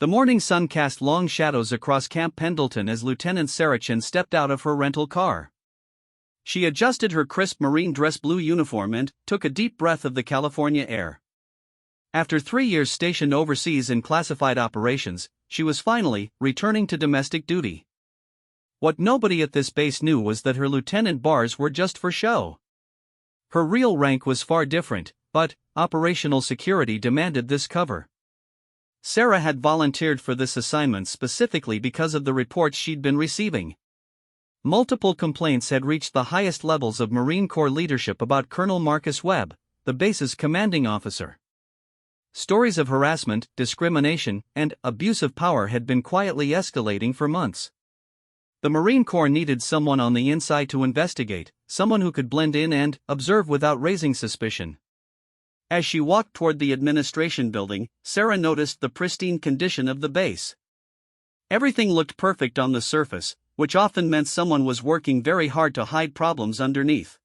The morning sun cast long shadows across Camp Pendleton as Lieutenant Saracen stepped out of her rental car. She adjusted her crisp marine dress blue uniform and took a deep breath of the California air. After 3 years stationed overseas in classified operations, she was finally returning to domestic duty. What nobody at this base knew was that her lieutenant bars were just for show. Her real rank was far different, but operational security demanded this cover. Sarah had volunteered for this assignment specifically because of the reports she'd been receiving. Multiple complaints had reached the highest levels of Marine Corps leadership about Colonel Marcus Webb, the base's commanding officer. Stories of harassment, discrimination, and abuse of power had been quietly escalating for months. The Marine Corps needed someone on the inside to investigate, someone who could blend in and observe without raising suspicion. As she walked toward the administration building, Sarah noticed the pristine condition of the base. Everything looked perfect on the surface, which often meant someone was working very hard to hide problems underneath.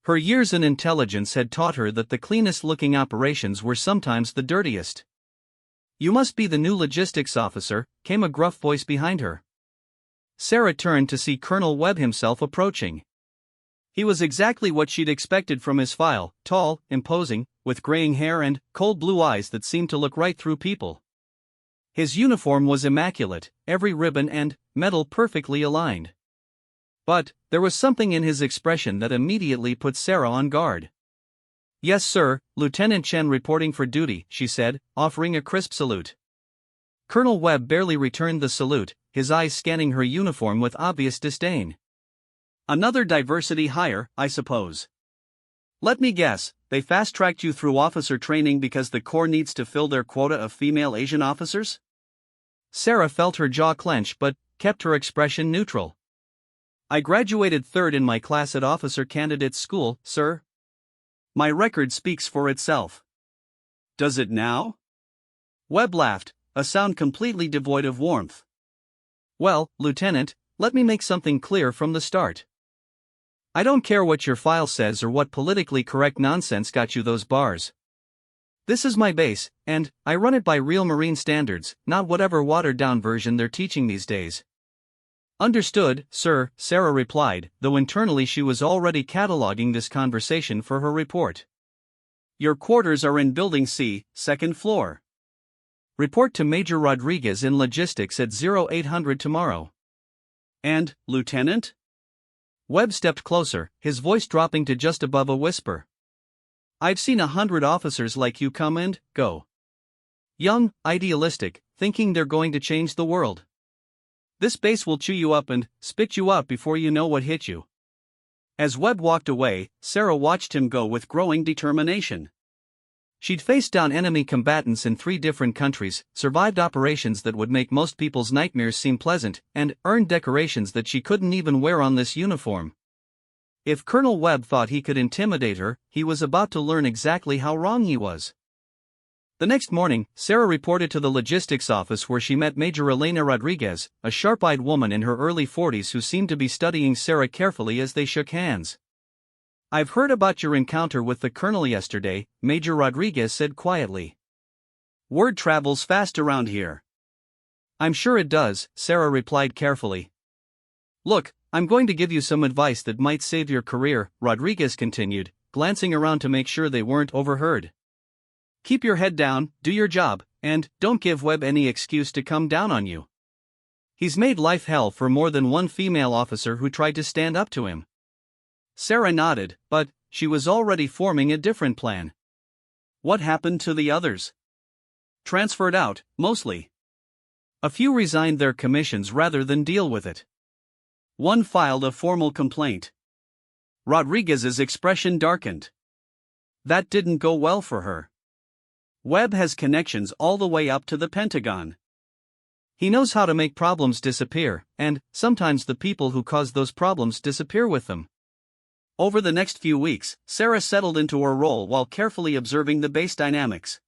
Her years in intelligence had taught her that the cleanest-looking operations were sometimes the dirtiest. "You must be the new logistics officer," came a gruff voice behind her. Sarah turned to see Colonel Webb himself approaching. He was exactly what she'd expected from his file, tall, imposing, with graying hair and cold blue eyes that seemed to look right through people. His uniform was immaculate, every ribbon and medal perfectly aligned. But there was something in his expression that immediately put Sarah on guard. "Yes, sir, Lieutenant Chen reporting for duty," she said, offering a crisp salute. Colonel Webb barely returned the salute, his eyes scanning her uniform with obvious disdain. "Another diversity hire, I suppose. Let me guess, they fast-tracked you through officer training because the Corps needs to fill their quota of female Asian officers?" Sarah felt her jaw clench but kept her expression neutral. "I graduated third in my class at Officer Candidate School, sir. My record speaks for itself." "Does it now?" Webb laughed, a sound completely devoid of warmth. "Well, Lieutenant, let me make something clear from the start. I don't care what your file says or what politically correct nonsense got you those bars. This is my base, and I run it by real Marine standards, not whatever watered-down version they're teaching these days." "Understood, sir," Sarah replied, though internally she was already cataloging this conversation for her report. "Your quarters are in Building C, second floor. Report to Major Rodriguez in logistics at 0800 tomorrow." "And, Lieutenant?" Webb stepped closer, his voice dropping to just above a whisper. "I've seen 100 officers like you come and go. Young, idealistic, thinking they're going to change the world. This base will chew you up and spit you out before you know what hit you." As Webb walked away, Sarah watched him go with growing determination. She'd faced down enemy combatants in 3 different countries, survived operations that would make most people's nightmares seem pleasant, and earned decorations that she couldn't even wear on this uniform. If Colonel Webb thought he could intimidate her, he was about to learn exactly how wrong he was. The next morning, Sarah reported to the logistics office where she met Major Elena Rodriguez, a sharp-eyed woman in her early 40s who seemed to be studying Sarah carefully as they shook hands. "I've heard about your encounter with the colonel yesterday," Major Rodriguez said quietly. "Word travels fast around here." "I'm sure it does," Sarah replied carefully. "Look, I'm going to give you some advice that might save your career," Rodriguez continued, glancing around to make sure they weren't overheard. "Keep your head down, do your job, and don't give Webb any excuse to come down on you. He's made life hell for more than one female officer who tried to stand up to him." Sarah nodded, but she was already forming a different plan. What happened to the others? Transferred out, mostly. A few resigned their commissions rather than deal with it. One filed a formal complaint. Rodriguez's expression darkened. That didn't go well for her. Webb has connections all the way up to the Pentagon. He knows how to make problems disappear, and sometimes the people who cause those problems disappear with them. Over the next few weeks, Sarah settled into her role while carefully observing the base dynamics.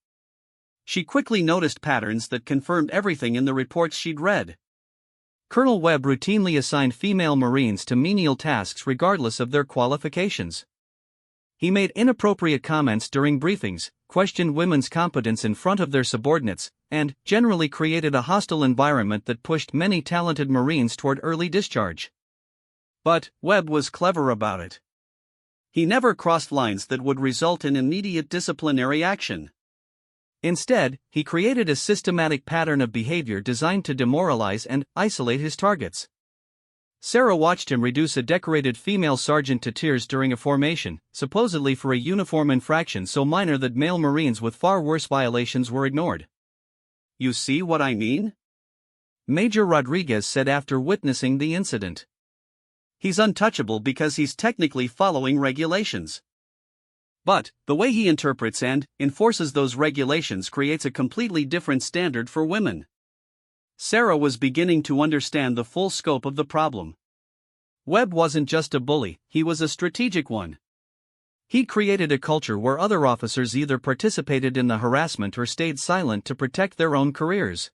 She quickly noticed patterns that confirmed everything in the reports she'd read. Colonel Webb routinely assigned female Marines to menial tasks regardless of their qualifications. He made inappropriate comments during briefings, questioned women's competence in front of their subordinates, and generally created a hostile environment that pushed many talented Marines toward early discharge. But Webb was clever about it. He never crossed lines that would result in immediate disciplinary action. Instead, he created a systematic pattern of behavior designed to demoralize and isolate his targets. Sarah watched him reduce a decorated female sergeant to tears during a formation, supposedly for a uniform infraction so minor that male Marines with far worse violations were ignored. "You see what I mean?" Major Rodriguez said after witnessing the incident. "He's untouchable because he's technically following regulations. But the way he interprets and enforces those regulations creates a completely different standard for women." Sarah was beginning to understand the full scope of the problem. Webb wasn't just a bully, he was a strategic one. He created a culture where other officers either participated in the harassment or stayed silent to protect their own careers.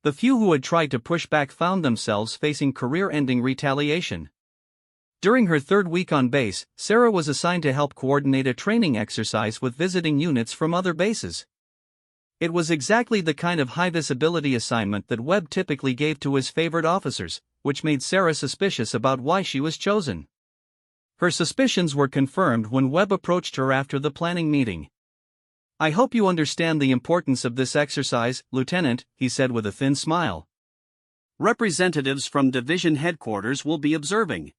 The few who had tried to push back found themselves facing career-ending retaliation. During her third week on base, Sarah was assigned to help coordinate a training exercise with visiting units from other bases. It was exactly the kind of high-visibility assignment that Webb typically gave to his favorite officers, which made Sarah suspicious about why she was chosen. Her suspicions were confirmed when Webb approached her after the planning meeting. "I hope you understand the importance of this exercise, Lieutenant," he said with a thin smile. "Representatives from division headquarters will be observing.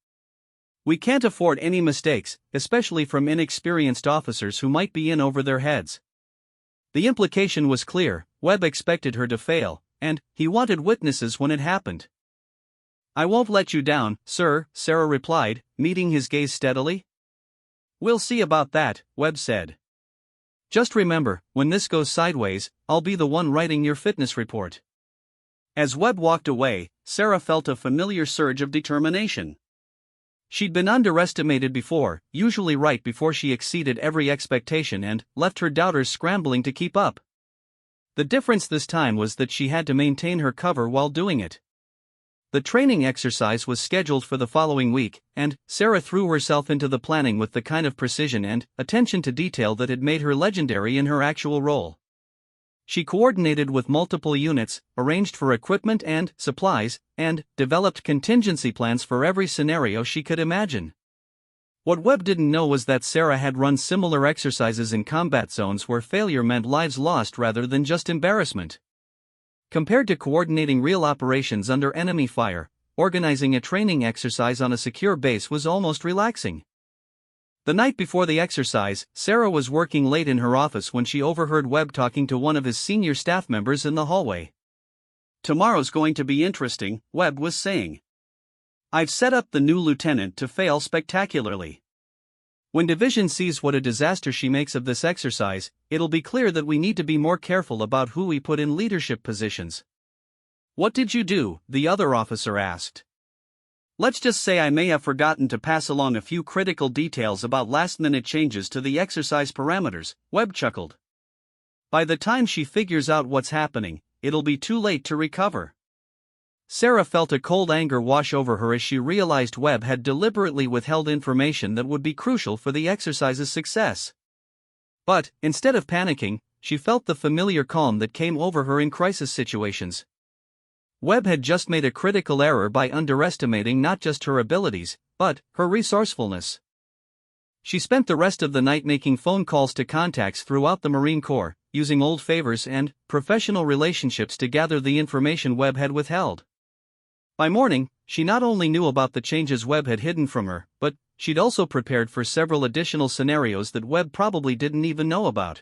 We can't afford any mistakes, especially from inexperienced officers who might be in over their heads." The implication was clear: Webb expected her to fail, and he wanted witnesses when it happened. "I won't let you down, sir," Sarah replied, meeting his gaze steadily. "We'll see about that," Webb said. "Just remember, when this goes sideways, I'll be the one writing your fitness report." As Webb walked away, Sarah felt a familiar surge of determination. She'd been underestimated before, usually right before she exceeded every expectation and left her doubters scrambling to keep up. The difference this time was that she had to maintain her cover while doing it. The training exercise was scheduled for the following week, and Sarah threw herself into the planning with the kind of precision and attention to detail that had made her legendary in her actual role. She coordinated with multiple units, arranged for equipment and supplies, and developed contingency plans for every scenario she could imagine. What Webb didn't know was that Sarah had run similar exercises in combat zones where failure meant lives lost rather than just embarrassment. Compared to coordinating real operations under enemy fire, organizing a training exercise on a secure base was almost relaxing. The night before the exercise, Sarah was working late in her office when she overheard Webb talking to one of his senior staff members in the hallway. "Tomorrow's going to be interesting," Webb was saying. "I've set up the new lieutenant to fail spectacularly. When division sees what a disaster she makes of this exercise, it'll be clear that we need to be more careful about who we put in leadership positions." "What did you do?" the other officer asked. "Let's just say I may have forgotten to pass along a few critical details about last-minute changes to the exercise parameters," Webb chuckled. "By the time she figures out what's happening, it'll be too late to recover." Sarah felt a cold anger wash over her as she realized Webb had deliberately withheld information that would be crucial for the exercise's success. But, instead of panicking, she felt the familiar calm that came over her in crisis situations. Webb had just made a critical error by underestimating not just her abilities, but her resourcefulness. She spent the rest of the night making phone calls to contacts throughout the Marine Corps, using old favors and professional relationships to gather the information Webb had withheld. By morning, she not only knew about the changes Webb had hidden from her, but she'd also prepared for several additional scenarios that Webb probably didn't even know about.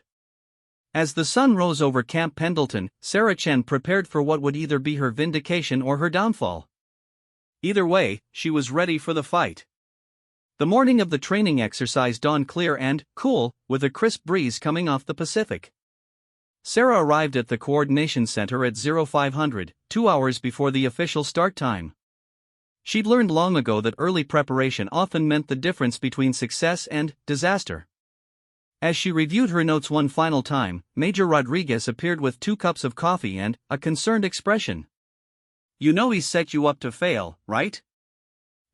As the sun rose over Camp Pendleton, Sarah Chen prepared for what would either be her vindication or her downfall. Either way, she was ready for the fight. The morning of the training exercise dawned clear and cool, with a crisp breeze coming off the Pacific. Sarah arrived at the coordination center at 0500, 2 hours before the official start time. She'd learned long ago that early preparation often meant the difference between success and disaster. As she reviewed her notes one final time, Major Rodriguez appeared with 2 cups of coffee and a concerned expression. "You know he set you up to fail, right?"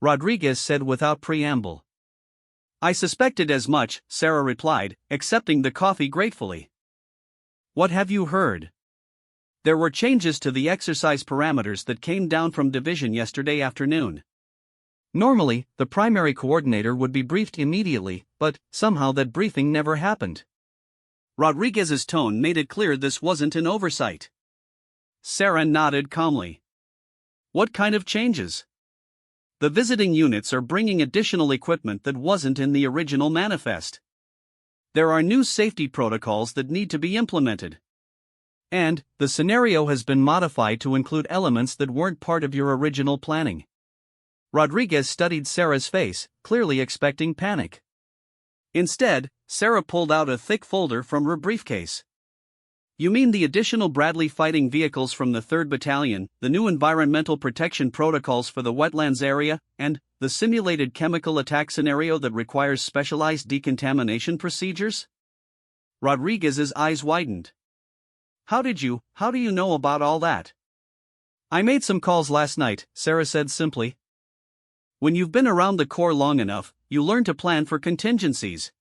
Rodriguez said without preamble. I suspected as much, Sarah replied, accepting the coffee gratefully. What have you heard? There were changes to the exercise parameters that came down from division yesterday afternoon. Normally, the primary coordinator would be briefed immediately, but somehow that briefing never happened. Rodriguez's tone made it clear this wasn't an oversight. Sarah nodded calmly. What kind of changes? The visiting units are bringing additional equipment that wasn't in the original manifest. There are new safety protocols that need to be implemented. And the scenario has been modified to include elements that weren't part of your original planning. Rodriguez studied Sarah's face, clearly expecting panic. Instead, Sarah pulled out a thick folder from her briefcase. You mean the additional Bradley fighting vehicles from the 3rd Battalion, the new environmental protection protocols for the wetlands area, and the simulated chemical attack scenario that requires specialized decontamination procedures? Rodriguez's eyes widened. How do you know about all that? I made some calls last night, Sarah said simply. When you've been around the Corps long enough, you learn to plan for contingencies.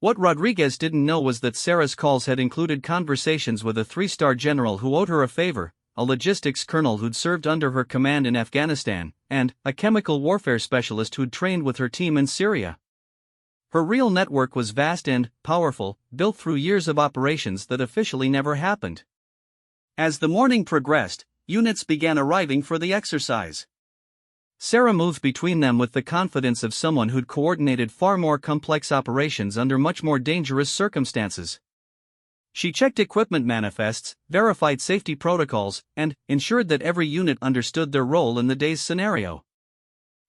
What Rodriguez didn't know was that Sarah's calls had included conversations with a 3-star general who owed her a favor, a logistics colonel who'd served under her command in Afghanistan, and a chemical warfare specialist who'd trained with her team in Syria. Her real network was vast and powerful, built through years of operations that officially never happened. As the morning progressed, units began arriving for the exercise. Sarah moved between them with the confidence of someone who'd coordinated far more complex operations under much more dangerous circumstances. She checked equipment manifests, verified safety protocols, and ensured that every unit understood their role in the day's scenario.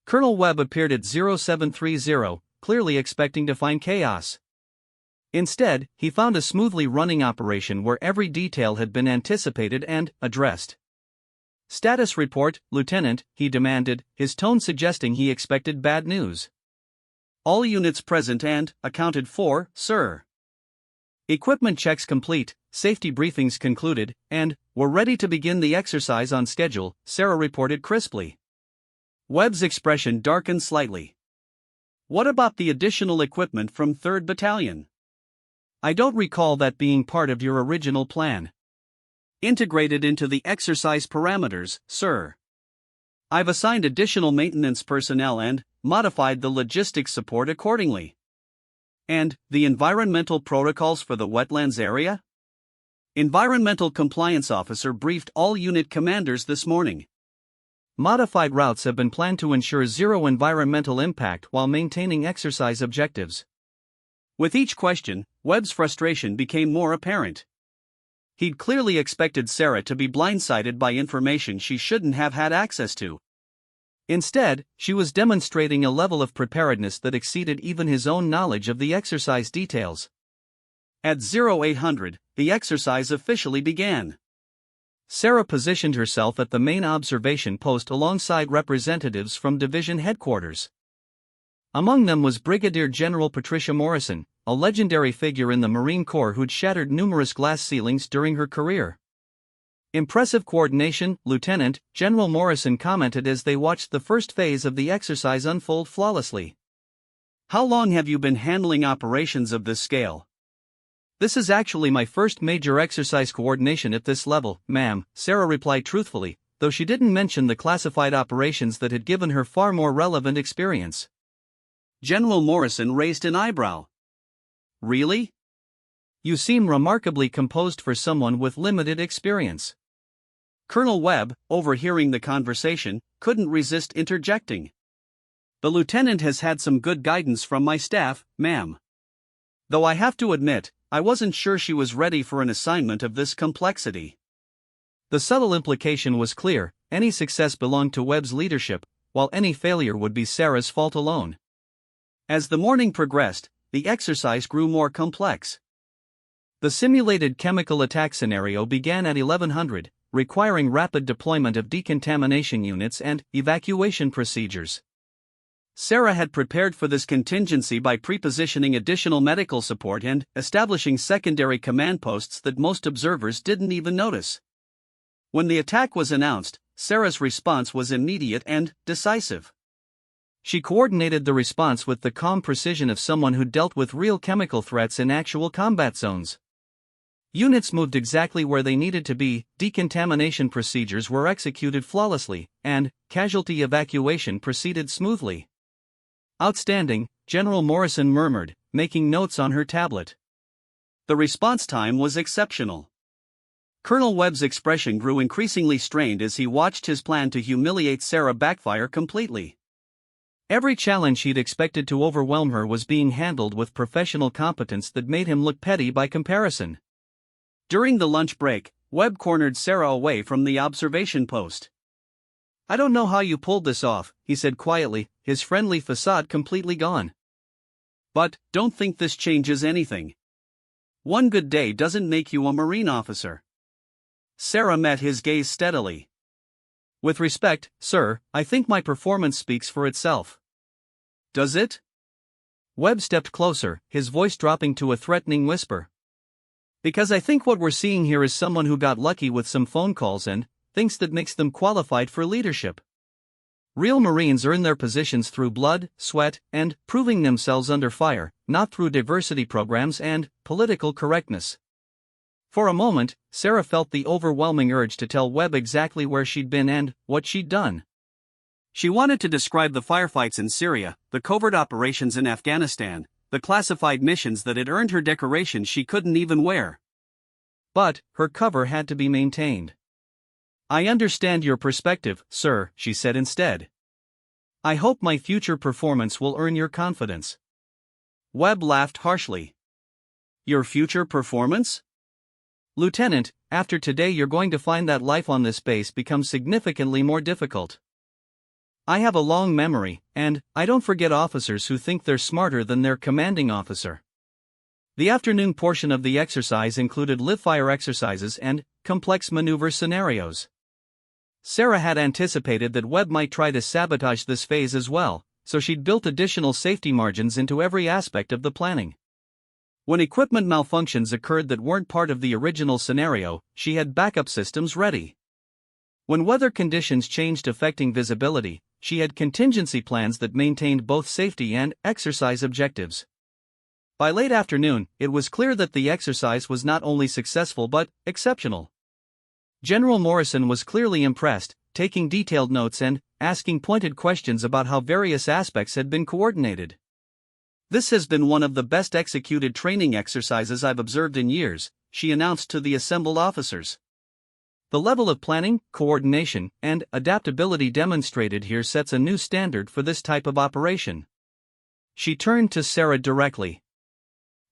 Colonel Webb appeared at 0730, clearly expecting to find chaos. Instead, he found a smoothly running operation where every detail had been anticipated and addressed. Status report, Lieutenant, he demanded, his tone suggesting he expected bad news. All units present and accounted for, sir. Equipment checks complete, safety briefings concluded, and we're ready to begin the exercise on schedule, Sarah reported crisply. Webb's expression darkened slightly. What about the additional equipment from 3rd Battalion? I don't recall that being part of your original plan. Integrated into the exercise parameters, sir. I've assigned additional maintenance personnel and modified the logistics support accordingly. And the environmental protocols for the wetlands area? Environmental Compliance Officer briefed all unit commanders this morning. Modified routes have been planned to ensure zero environmental impact while maintaining exercise objectives. With each question, Webb's frustration became more apparent. He'd clearly expected Sarah to be blindsided by information she shouldn't have had access to. Instead, she was demonstrating a level of preparedness that exceeded even his own knowledge of the exercise details. At 0800, the exercise officially began. Sarah positioned herself at the main observation post alongside representatives from division headquarters. Among them was Brigadier General Patricia Morrison, a legendary figure in the Marine Corps who'd shattered numerous glass ceilings during her career. Impressive coordination, Lieutenant, General Morrison commented as they watched the first phase of the exercise unfold flawlessly. How long have you been handling operations of this scale? This is actually my first major exercise coordination at this level, ma'am, Sarah replied truthfully, though she didn't mention the classified operations that had given her far more relevant experience. General Morrison raised an eyebrow. Really? You seem remarkably composed for someone with limited experience. Colonel Webb, overhearing the conversation, couldn't resist interjecting. The lieutenant has had some good guidance from my staff, ma'am. Though I have to admit, I wasn't sure she was ready for an assignment of this complexity. The subtle implication was clear: any success belonged to Webb's leadership, while any failure would be Sarah's fault alone. As the morning progressed, the exercise grew more complex. The simulated chemical attack scenario began at 1100, requiring rapid deployment of decontamination units and evacuation procedures. Sarah had prepared for this contingency by prepositioning additional medical support and establishing secondary command posts that most observers didn't even notice. When the attack was announced, Sarah's response was immediate and decisive. She coordinated the response with the calm precision of someone who dealt with real chemical threats in actual combat zones. Units moved exactly where they needed to be, decontamination procedures were executed flawlessly, and casualty evacuation proceeded smoothly. "Outstanding," General Morrison murmured, making notes on her tablet. The response time was exceptional. Colonel Webb's expression grew increasingly strained as he watched his plan to humiliate Sarah backfire completely. Every challenge he'd expected to overwhelm her was being handled with professional competence that made him look petty by comparison. During the lunch break, Webb cornered Sarah away from the observation post. "I don't know how you pulled this off," he said quietly, his friendly facade completely gone. "But, don't think this changes anything. One good day doesn't make you a Marine officer." Sarah met his gaze steadily. "With respect, sir, I think my performance speaks for itself." "Does it?" Webb stepped closer, his voice dropping to a threatening whisper. "Because I think what we're seeing here is someone who got lucky with some phone calls and thinks that makes them qualified for leadership. Real Marines earn their positions through blood, sweat, and proving themselves under fire, not through diversity programs and political correctness." For a moment, Sarah felt the overwhelming urge to tell Webb exactly where she'd been and what she'd done. She wanted to describe the firefights in Syria, the covert operations in Afghanistan, the classified missions that had earned her decorations she couldn't even wear. But her cover had to be maintained. "I understand your perspective, sir," she said instead. "I hope my future performance will earn your confidence." Webb laughed harshly. "Your future performance? Lieutenant, after today you're going to find that life on this base becomes significantly more difficult. I have a long memory, and I don't forget officers who think they're smarter than their commanding officer." The afternoon portion of the exercise included live-fire exercises and complex maneuver scenarios. Sarah had anticipated that Webb might try to sabotage this phase as well, so she'd built additional safety margins into every aspect of the planning. When equipment malfunctions occurred that weren't part of the original scenario, she had backup systems ready. When weather conditions changed affecting visibility, she had contingency plans that maintained both safety and exercise objectives. By late afternoon, it was clear that the exercise was not only successful but exceptional. General Morrison was clearly impressed, taking detailed notes and asking pointed questions about how various aspects had been coordinated. "This has been one of the best executed training exercises I've observed in years," she announced to the assembled officers. "The level of planning, coordination, and adaptability demonstrated here sets a new standard for this type of operation." She turned to Sarah directly.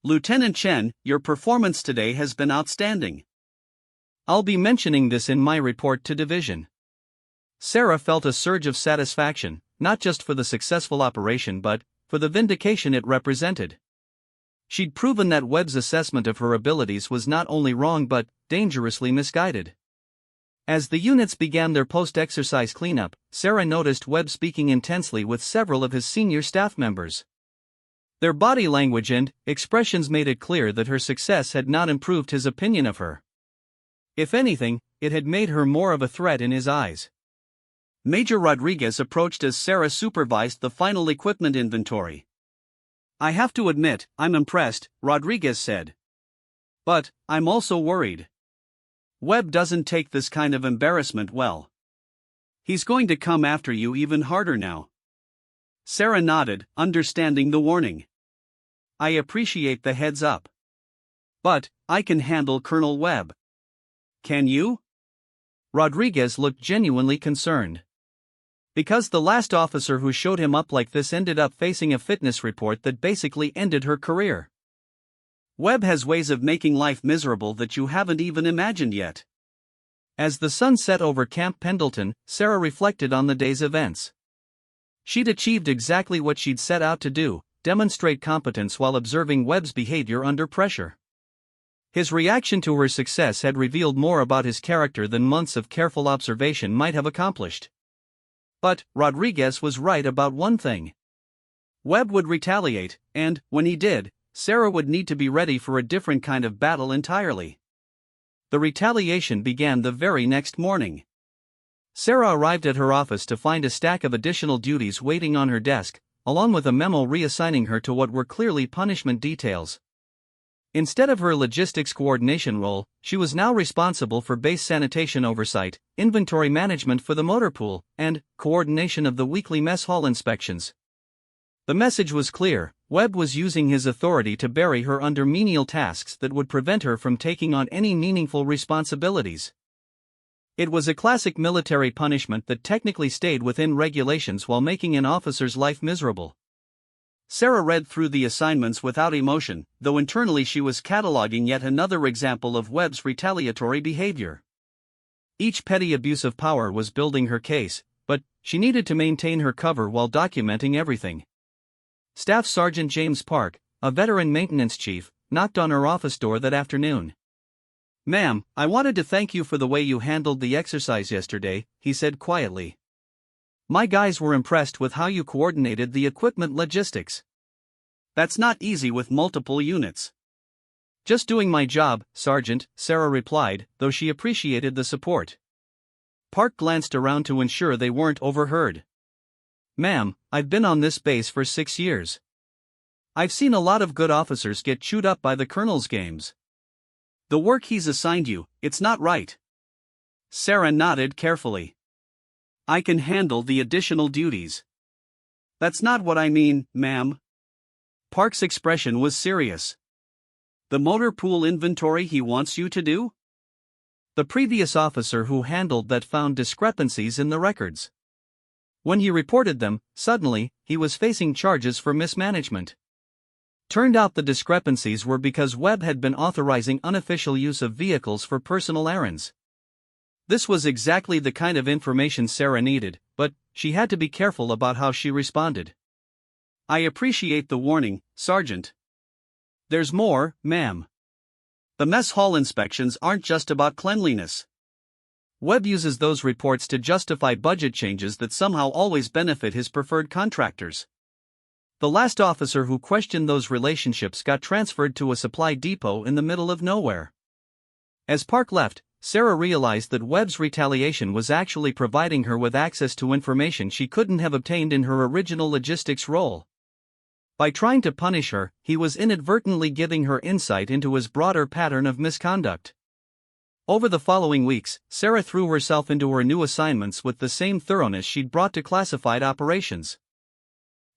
"Lieutenant Chen, your performance today has been outstanding. I'll be mentioning this in my report to division." Sarah felt a surge of satisfaction, not just for the successful operation but for the vindication it represented. She'd proven that Webb's assessment of her abilities was not only wrong but dangerously misguided. As the units began their post-exercise cleanup, Sarah noticed Webb speaking intensely with several of his senior staff members. Their body language and expressions made it clear that her success had not improved his opinion of her. If anything, it had made her more of a threat in his eyes. Major Rodriguez approached as Sarah supervised the final equipment inventory. "I have to admit, I'm impressed," Rodriguez said. "But I'm also worried. Webb doesn't take this kind of embarrassment well. He's going to come after you even harder now." Sarah nodded, understanding the warning. "I appreciate the heads up. But I can handle Colonel Webb." "Can you?" Rodriguez looked genuinely concerned. "Because the last officer who showed him up like this ended up facing a fitness report that basically ended her career. Webb has ways of making life miserable that you haven't even imagined yet." As the sun set over Camp Pendleton, Sarah reflected on the day's events. She'd achieved exactly what she'd set out to do, demonstrate competence while observing Webb's behavior under pressure. His reaction to her success had revealed more about his character than months of careful observation might have accomplished. But Rodriguez was right about one thing. Webb would retaliate, and, when he did, Sarah would need to be ready for a different kind of battle entirely. The retaliation began the very next morning. Sarah arrived at her office to find a stack of additional duties waiting on her desk, along with a memo reassigning her to what were clearly punishment details. Instead of her logistics coordination role, she was now responsible for base sanitation oversight, inventory management for the motor pool, and coordination of the weekly mess hall inspections. The message was clear: Webb was using his authority to bury her under menial tasks that would prevent her from taking on any meaningful responsibilities. It was a classic military punishment that technically stayed within regulations while making an officer's life miserable. Sarah read through the assignments without emotion, though internally she was cataloging yet another example of Webb's retaliatory behavior. Each petty abuse of power was building her case, but she needed to maintain her cover while documenting everything. Staff Sergeant James Park, a veteran maintenance chief, knocked on her office door that afternoon. "Ma'am, I wanted to thank you for the way you handled the exercise yesterday," he said quietly. "My guys were impressed with how you coordinated the equipment logistics. That's not easy with multiple units." "Just doing my job, Sergeant," Sarah replied, though she appreciated the support. Park glanced around to ensure they weren't overheard. "Ma'am, I've been on this base for 6 years. I've seen a lot of good officers get chewed up by the colonel's games. The work he's assigned you, it's not right." Sarah nodded carefully. "I can handle the additional duties." "That's not what I mean, ma'am." Park's expression was serious. "The motor pool inventory he wants you to do?" The previous officer who handled that found discrepancies in the records. When he reported them, suddenly, he was facing charges for mismanagement. Turned out the discrepancies were because Webb had been authorizing unofficial use of vehicles for personal errands. This was exactly the kind of information Sarah needed, but she had to be careful about how she responded. "I appreciate the warning, Sergeant. There's more, ma'am. The mess hall inspections aren't just about cleanliness. Webb uses those reports to justify budget changes that somehow always benefit his preferred contractors. The last officer who questioned those relationships got transferred to a supply depot in the middle of nowhere." As Park left, Sarah realized that Webb's retaliation was actually providing her with access to information she couldn't have obtained in her original logistics role. By trying to punish her, he was inadvertently giving her insight into his broader pattern of misconduct. Over the following weeks, Sarah threw herself into her new assignments with the same thoroughness she'd brought to classified operations.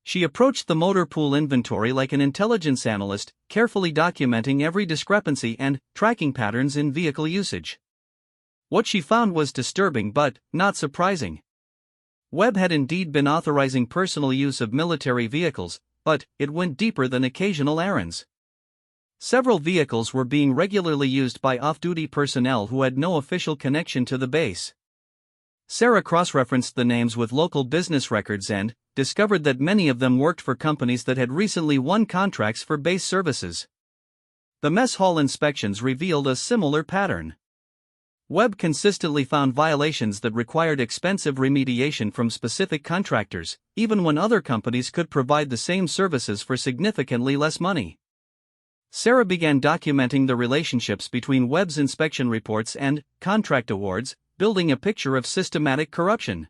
She approached the motor pool inventory like an intelligence analyst, carefully documenting every discrepancy and tracking patterns in vehicle usage. What she found was disturbing but not surprising. Webb had indeed been authorizing personal use of military vehicles, but it went deeper than occasional errands. Several vehicles were being regularly used by off-duty personnel who had no official connection to the base. Sarah cross-referenced the names with local business records and discovered that many of them worked for companies that had recently won contracts for base services. The mess hall inspections revealed a similar pattern. Webb consistently found violations that required expensive remediation from specific contractors, even when other companies could provide the same services for significantly less money. Sarah began documenting the relationships between Webb's inspection reports and contract awards, building a picture of systematic corruption.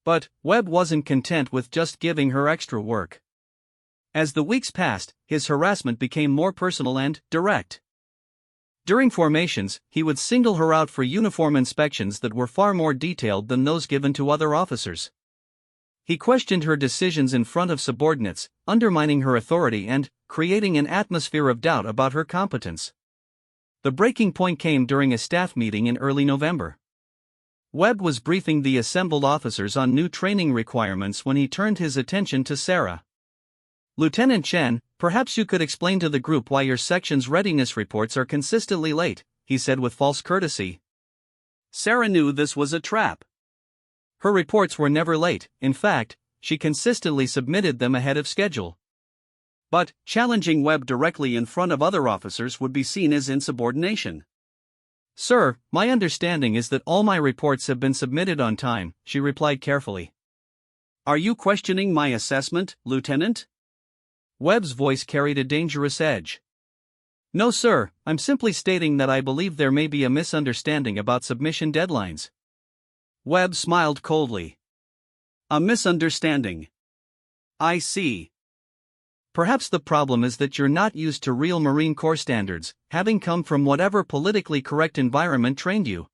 But Webb wasn't content with just giving her extra work. As the weeks passed, his harassment became more personal and direct. During formations, he would single her out for uniform inspections that were far more detailed than those given to other officers. He questioned her decisions in front of subordinates, undermining her authority and creating an atmosphere of doubt about her competence. The breaking point came during a staff meeting in early November. Webb was briefing the assembled officers on new training requirements when he turned his attention to Sarah. "Lieutenant Chen, perhaps you could explain to the group why your section's readiness reports are consistently late," he said with false courtesy. Sarah knew this was a trap. Her reports were never late, in fact, she consistently submitted them ahead of schedule. But challenging Webb directly in front of other officers would be seen as insubordination. "Sir, my understanding is that all my reports have been submitted on time," she replied carefully. "Are you questioning my assessment, Lieutenant?" Webb's voice carried a dangerous edge. "No sir, I'm simply stating that I believe there may be a misunderstanding about submission deadlines." Webb smiled coldly. A misunderstanding. I see. Perhaps the problem is that you're not used to real Marine Corps standards, having come from whatever politically correct environment trained you.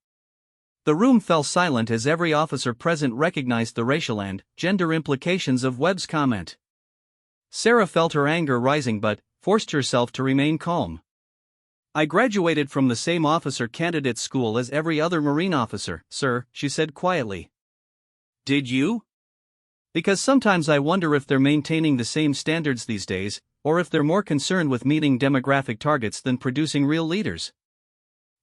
The room fell silent as every officer present recognized the racial and gender implications of Webb's comment. Sarah felt her anger rising but forced herself to remain calm. I graduated from the same officer candidate school as every other Marine officer, sir, she said quietly. Did you? Because sometimes I wonder if they're maintaining the same standards these days, or if they're more concerned with meeting demographic targets than producing real leaders.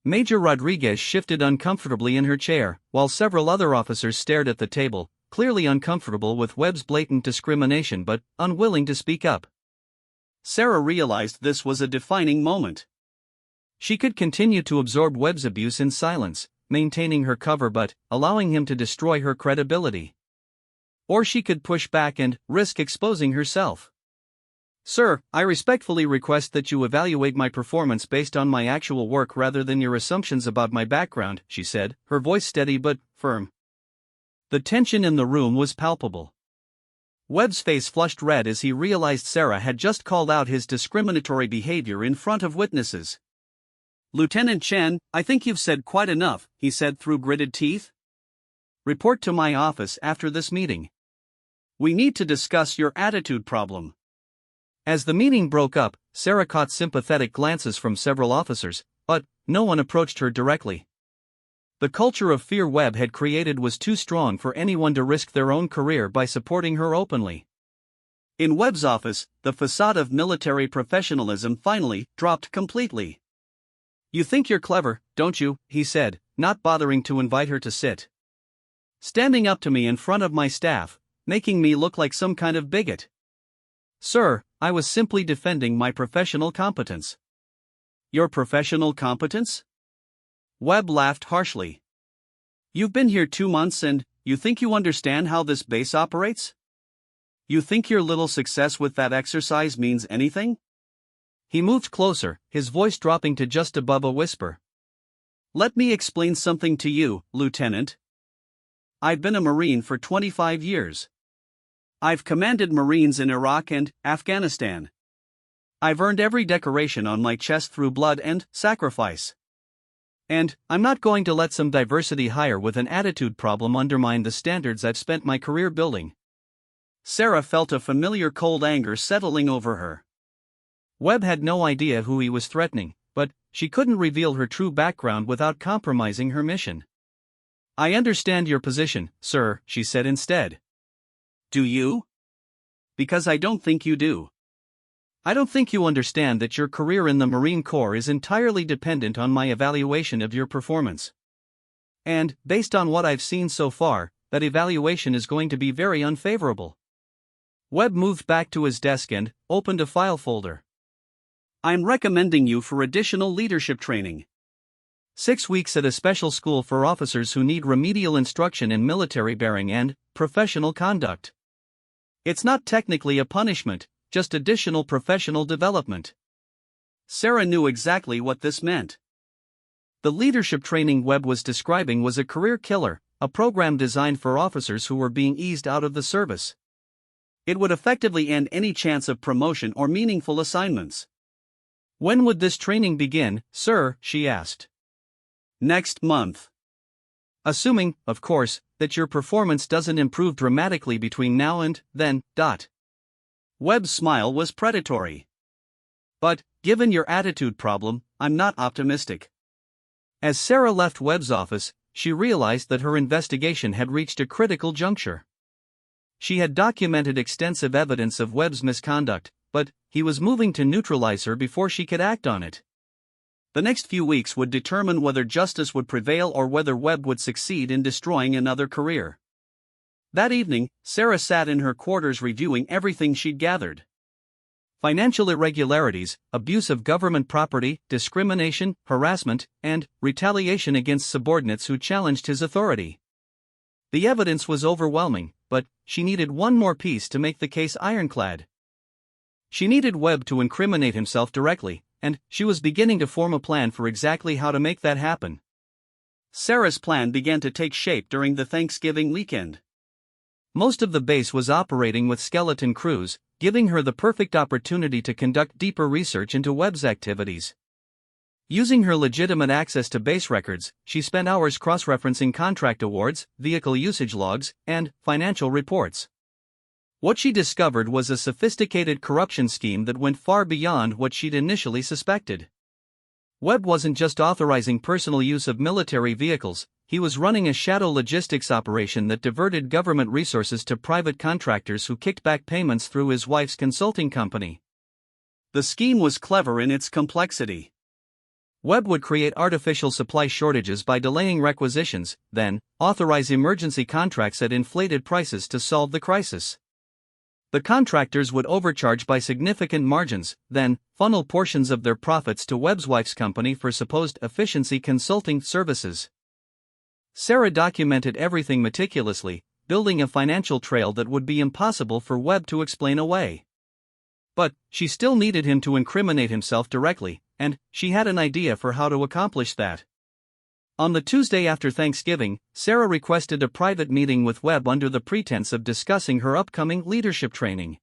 Major Rodriguez shifted uncomfortably in her chair, while several other officers stared at the table, clearly uncomfortable with Webb's blatant discrimination but unwilling to speak up. Sarah realized this was a defining moment. She could continue to absorb Webb's abuse in silence, maintaining her cover but allowing him to destroy her credibility. Or she could push back and risk exposing herself. Sir, I respectfully request that you evaluate my performance based on my actual work rather than your assumptions about my background, she said, her voice steady but firm. The tension in the room was palpable. Webb's face flushed red as he realized Sarah had just called out his discriminatory behavior in front of witnesses. Lieutenant Chen, I think you've said quite enough, he said through gritted teeth. Report to my office after this meeting. We need to discuss your attitude problem. As the meeting broke up, Sarah caught sympathetic glances from several officers, but no one approached her directly. The culture of fear Webb had created was too strong for anyone to risk their own career by supporting her openly. In Webb's office, the facade of military professionalism finally dropped completely. You think you're clever, don't you? He said, not bothering to invite her to sit. Standing up to me in front of my staff, making me look like some kind of bigot. Sir, I was simply defending my professional competence. Your professional competence? Webb laughed harshly. You've been here 2 months and you think you understand how this base operates? You think your little success with that exercise means anything? He moved closer, his voice dropping to just above a whisper. Let me explain something to you, Lieutenant. I've been a Marine for 25 years. I've commanded Marines in Iraq and Afghanistan. I've earned every decoration on my chest through blood and sacrifice. And I'm not going to let some diversity hire with an attitude problem undermine the standards I've spent my career building. Sarah felt a familiar cold anger settling over her. Webb had no idea who he was threatening, but she couldn't reveal her true background without compromising her mission. I understand your position, sir, she said instead. Do you? Because I don't think you do. I don't think you understand that your career in the Marine Corps is entirely dependent on my evaluation of your performance. And, based on what I've seen so far, that evaluation is going to be very unfavorable. Webb moved back to his desk and opened a file folder. I'm recommending you for additional leadership training. 6 weeks at a special school for officers who need remedial instruction in military bearing and professional conduct. It's not technically a punishment, just additional professional development. Sarah knew exactly what this meant. The leadership training Webb was describing was a career killer, a program designed for officers who were being eased out of the service. It would effectively end any chance of promotion or meaningful assignments. When would this training begin, sir? She asked. Next month. Assuming, of course, that your performance doesn't improve dramatically between now and then. Webb's smile was predatory. But, given your attitude problem, I'm not optimistic. As Sarah left Webb's office, she realized that her investigation had reached a critical juncture. She had documented extensive evidence of Webb's misconduct, but he was moving to neutralize her before she could act on it. The next few weeks would determine whether justice would prevail or whether Webb would succeed in destroying another career. That evening, Sarah sat in her quarters reviewing everything she'd gathered. Financial irregularities, abuse of government property, discrimination, harassment, and retaliation against subordinates who challenged his authority. The evidence was overwhelming, but she needed one more piece to make the case ironclad. She needed Webb to incriminate himself directly, and she was beginning to form a plan for exactly how to make that happen. Sarah's plan began to take shape during the Thanksgiving weekend. Most of the base was operating with skeleton crews, giving her the perfect opportunity to conduct deeper research into Webb's activities. Using her legitimate access to base records, she spent hours cross-referencing contract awards, vehicle usage logs, and financial reports. What she discovered was a sophisticated corruption scheme that went far beyond what she'd initially suspected. Webb wasn't just authorizing personal use of military vehicles, he was running a shadow logistics operation that diverted government resources to private contractors who kicked back payments through his wife's consulting company. The scheme was clever in its complexity. Webb would create artificial supply shortages by delaying requisitions, then authorize emergency contracts at inflated prices to solve the crisis. The contractors would overcharge by significant margins, then funnel portions of their profits to Webb's wife's company for supposed efficiency consulting services. Sarah documented everything meticulously, building a financial trail that would be impossible for Webb to explain away. But she still needed him to incriminate himself directly, and she had an idea for how to accomplish that. On the Tuesday after Thanksgiving, Sarah requested a private meeting with Webb under the pretense of discussing her upcoming leadership training.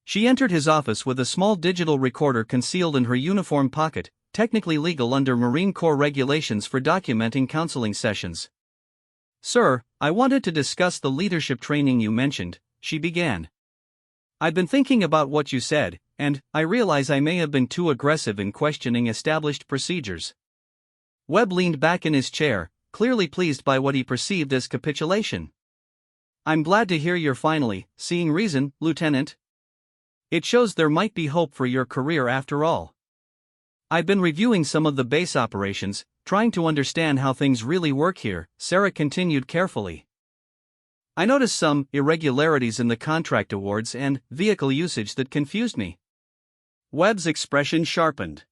She entered his office with a small digital recorder concealed in her uniform pocket, technically legal under Marine Corps regulations for documenting counseling sessions. "Sir, I wanted to discuss the leadership training you mentioned," she began. "I've been thinking about what you said, and I realize I may have been too aggressive in questioning established procedures." Webb leaned back in his chair, clearly pleased by what he perceived as capitulation. "I'm glad to hear you're finally seeing reason, Lieutenant. It shows there might be hope for your career after all. I've been reviewing some of the base operations, trying to understand how things really work here," Sarah continued carefully. "I noticed some irregularities in the contract awards and vehicle usage that confused me." Webb's expression sharpened.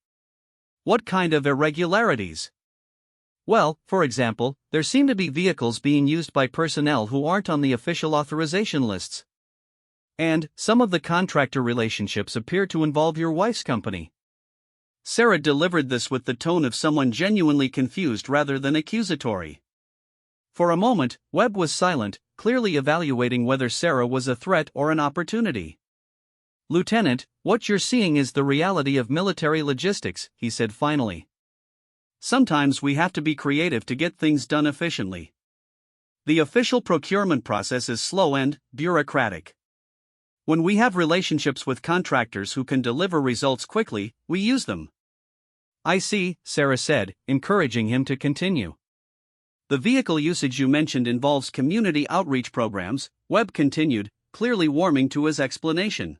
"What kind of irregularities?" "Well, for example, there seem to be vehicles being used by personnel who aren't on the official authorization lists. And some of the contractor relationships appear to involve your wife's company." Sarah delivered this with the tone of someone genuinely confused rather than accusatory. For a moment, Webb was silent, clearly evaluating whether Sarah was a threat or an opportunity. "Lieutenant, what you're seeing is the reality of military logistics," he said finally. "Sometimes we have to be creative to get things done efficiently. The official procurement process is slow and bureaucratic. When we have relationships with contractors who can deliver results quickly, we use them." "I see," Sarah said, encouraging him to continue. "The vehicle usage you mentioned involves community outreach programs," Webb continued, clearly warming to his explanation.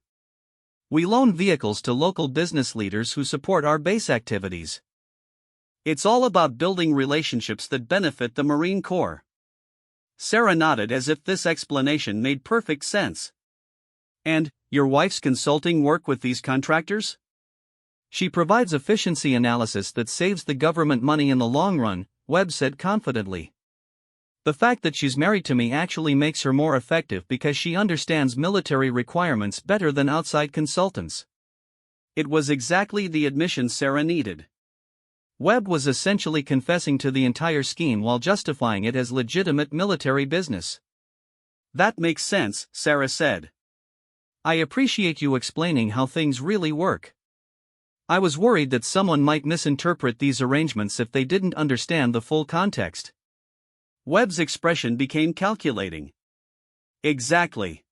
"We loan vehicles to local business leaders who support our base activities. It's all about building relationships that benefit the Marine Corps." Sarah nodded as if this explanation made perfect sense. "And your wife's consulting work with these contractors?" "She provides efficiency analysis that saves the government money in the long run," Webb said confidently. "The fact that she's married to me actually makes her more effective because she understands military requirements better than outside consultants." It was exactly the admission Sarah needed. Webb was essentially confessing to the entire scheme while justifying it as legitimate military business. "That makes sense," Sarah said. "I appreciate you explaining how things really work. I was worried that someone might misinterpret these arrangements if they didn't understand the full context." Webb's expression became calculating. "Exactly.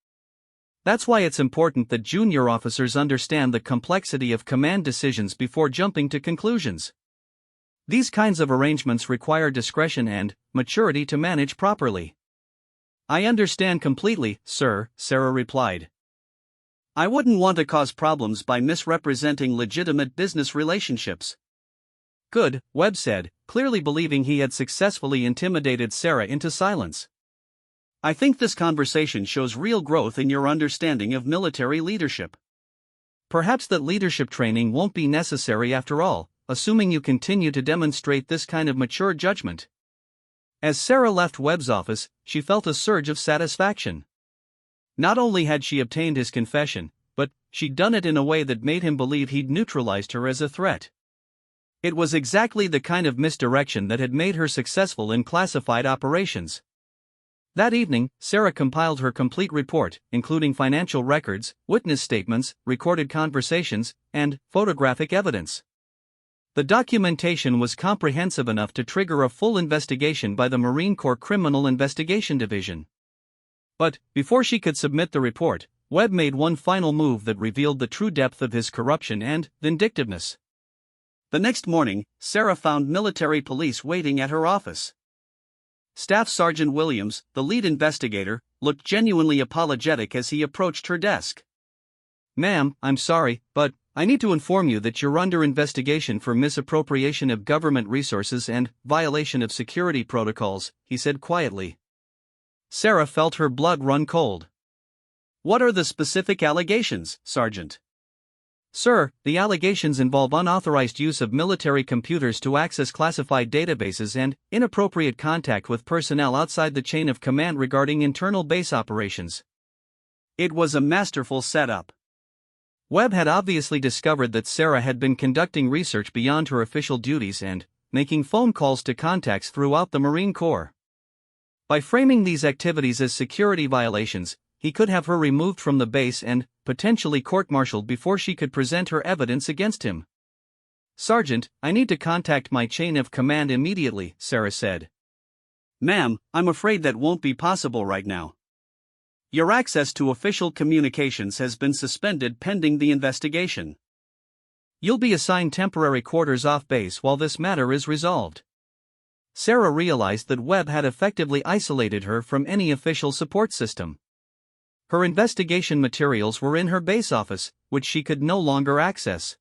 That's why it's important that junior officers understand the complexity of command decisions before jumping to conclusions. These kinds of arrangements require discretion and maturity to manage properly." "I understand completely, sir," Sarah replied. "I wouldn't want to cause problems by misrepresenting legitimate business relationships." "Good," Webb said, clearly believing he had successfully intimidated Sarah into silence. "I think this conversation shows real growth in your understanding of military leadership. Perhaps that leadership training won't be necessary after all, assuming you continue to demonstrate this kind of mature judgment." As Sarah left Webb's office, she felt a surge of satisfaction. Not only had she obtained his confession, but she'd done it in a way that made him believe he'd neutralized her as a threat. It was exactly the kind of misdirection that had made her successful in classified operations. That evening, Sarah compiled her complete report, including financial records, witness statements, recorded conversations, and photographic evidence. The documentation was comprehensive enough to trigger a full investigation by the Marine Corps Criminal Investigation Division. But, before she could submit the report, Webb made one final move that revealed the true depth of his corruption and vindictiveness. The next morning, Sarah found military police waiting at her office. Staff Sergeant Williams, the lead investigator, looked genuinely apologetic as he approached her desk. "Ma'am, I'm sorry, but I need to inform you that you're under investigation for misappropriation of government resources and violation of security protocols," he said quietly. Sarah felt her blood run cold. "What are the specific allegations, Sergeant?" "Sir, the allegations involve unauthorized use of military computers to access classified databases and inappropriate contact with personnel outside the chain of command regarding internal base operations." It was a masterful setup. Webb had obviously discovered that Sarah had been conducting research beyond her official duties and making phone calls to contacts throughout the Marine Corps. By framing these activities as security violations, he could have her removed from the base and potentially court-martialed before she could present her evidence against him. "Sergeant, I need to contact my chain of command immediately," Sarah said. "Ma'am, I'm afraid that won't be possible right now. Your access to official communications has been suspended pending the investigation. You'll be assigned temporary quarters off base while this matter is resolved." Sarah realized that Webb had effectively isolated her from any official support system. Her investigation materials were in her base office, which she could no longer access.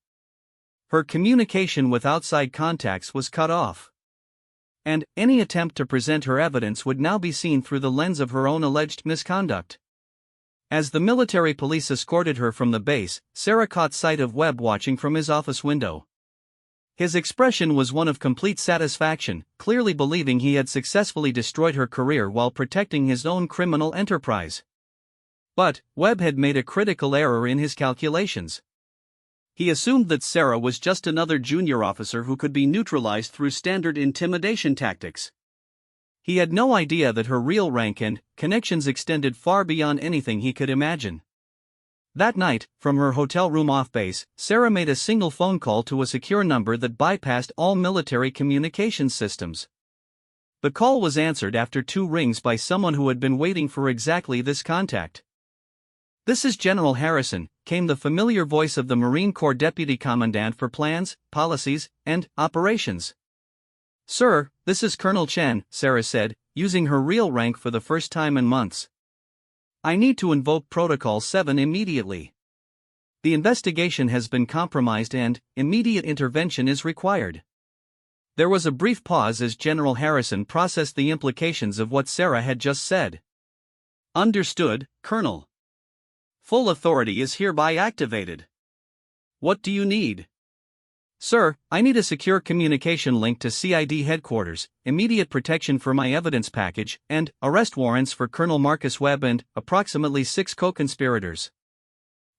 Her communication with outside contacts was cut off. And any attempt to present her evidence would now be seen through the lens of her own alleged misconduct. As the military police escorted her from the base, Sarah caught sight of Webb watching from his office window. His expression was one of complete satisfaction, clearly believing he had successfully destroyed her career while protecting his own criminal enterprise. But Webb had made a critical error in his calculations. He assumed that Sarah was just another junior officer who could be neutralized through standard intimidation tactics. He had no idea that her real rank and connections extended far beyond anything he could imagine. That night, from her hotel room off base, Sarah made a single phone call to a secure number that bypassed all military communications systems. The call was answered after 2 rings by someone who had been waiting for exactly this contact. "This is General Harrison," came the familiar voice of the Marine Corps Deputy Commandant for Plans, Policies, and Operations. "Sir, this is Colonel Chen," Sarah said, using her real rank for the first time in months. "I need to invoke Protocol 7 immediately. The investigation has been compromised and immediate intervention is required." There was a brief pause as General Harrison processed the implications of what Sarah had just said. "Understood, Colonel. Full authority is hereby activated. What do you need?" "Sir, I need a secure communication link to CID headquarters, immediate protection for my evidence package, and arrest warrants for Colonel Marcus Webb and approximately 6 co-conspirators.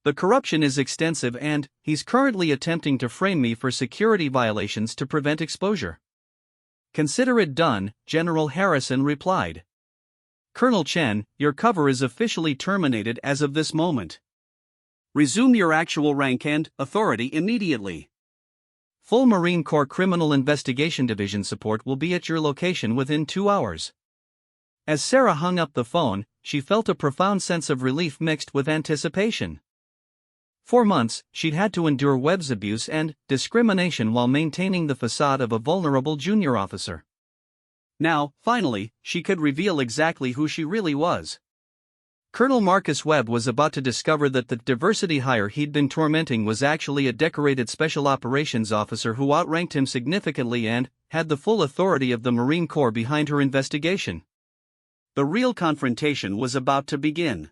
The corruption is extensive and he's currently attempting to frame me for security violations to prevent exposure." "Consider it done," General Harrison replied. "Colonel Chen, your cover is officially terminated as of this moment. Resume your actual rank and authority immediately. Full Marine Corps Criminal Investigation Division support will be at your location within 2 hours." As Sarah hung up the phone, she felt a profound sense of relief mixed with anticipation. For months, she'd had to endure Webb's abuse and discrimination while maintaining the facade of a vulnerable junior officer. Now, finally, she could reveal exactly who she really was. Colonel Marcus Webb was about to discover that the diversity hire he'd been tormenting was actually a decorated special operations officer who outranked him significantly and had the full authority of the Marine Corps behind her investigation. The real confrontation was about to begin.